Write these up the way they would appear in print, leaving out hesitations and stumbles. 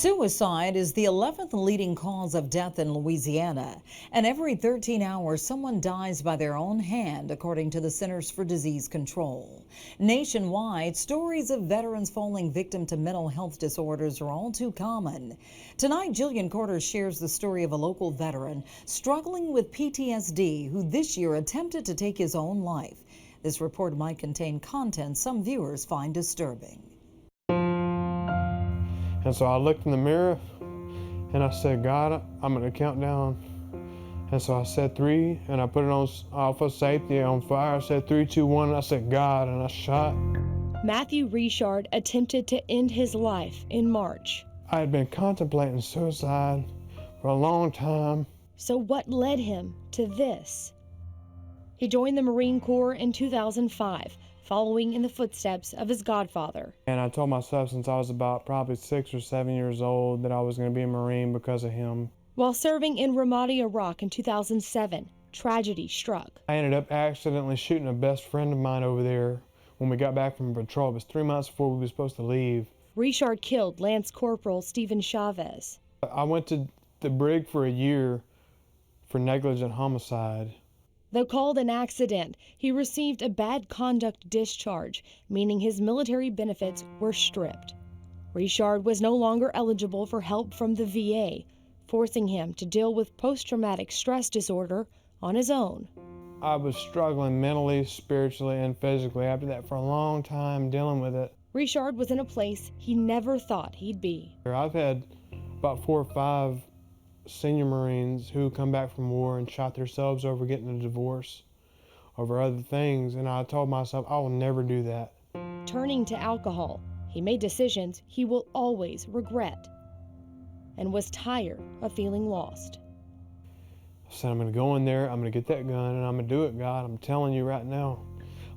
Suicide is the 11th leading cause of death in Louisiana, and every 13 hours someone dies by their own hand, according to the Centers for Disease Control. Nationwide, stories of veterans falling victim to mental health disorders are all too common. Tonight, Jillian Corder shares the story of a local veteran struggling with PTSD who this year attempted to take his own life. This report might contain content some viewers find disturbing. And so I looked in the mirror and I said, God, I'm going to count down. And so I said 3 and I put it on alpha safety on fire. I said 3, 2, 1, and I said, God, and I shot. Matthew Richard attempted to end his life in March. I had been contemplating suicide for a long time. So what led him to this? He joined the Marine Corps in 2005, following in the footsteps of his godfather. And I told myself since I was about probably 6 or 7 years old that I was going to be a Marine because of him. While serving in Ramadi, Iraq in 2007, tragedy struck. I ended up accidentally shooting a best friend of mine over there when we got back from patrol. It was 3 months before we were supposed to leave. Richard killed Lance Corporal Stephen Chavez. I went to the brig for a year for negligent homicide. Though called an accident, he received a bad conduct discharge, meaning his military benefits were stripped. Richard was no longer eligible for help from the VA, forcing him to deal with post-traumatic stress disorder on his own. I was struggling mentally, spiritually, and physically after that for a long time dealing with it. Richard was in a place he never thought he'd be. I've had about 4 or 5 senior Marines who come back from war and shot themselves over getting a divorce, over other things, and I told myself I will never do that. Turning to alcohol, he made decisions he will always regret and was tired of feeling lost. I said, I'm going to go in there, I'm going to get that gun, and I'm going to do it, God. I'm telling you right now.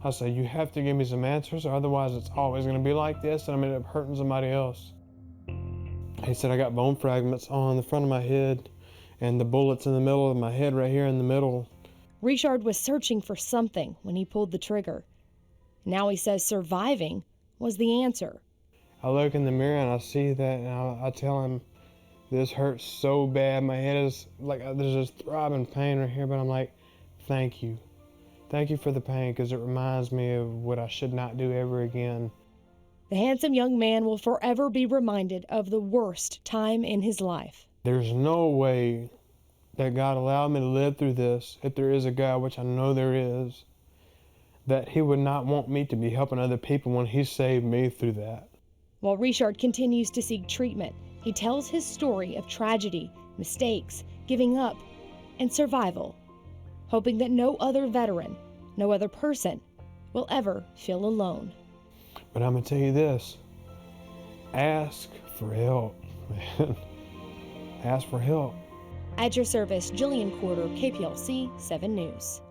I said, you have to give me some answers, or otherwise it's always going to be like this, and I'm going to end up hurting somebody else. He said, I got bone fragments on the front of my head and the bullets in the middle of my head right here in the middle. Richard was searching for something when he pulled the trigger. Now he says surviving was the answer. I look in the mirror and I see that, and I tell him, this hurts so bad. My head is like, there's this throbbing pain right here, but I'm like, thank you. Thank you for the pain, because it reminds me of what I should not do ever again. The handsome young man will forever be reminded of the worst time in his life. There's no way that God allowed me to live through this, if there is a God, which I know there is, that he would not want me to be helping other people when he saved me through that. While Richard continues to seek treatment, he tells his story of tragedy, mistakes, giving up, and survival, hoping that no other veteran, no other person, will ever feel alone. But I'm going to tell you this, ask for help, man. Ask for help. At your service, Jillian Corder, KPLC 7 News.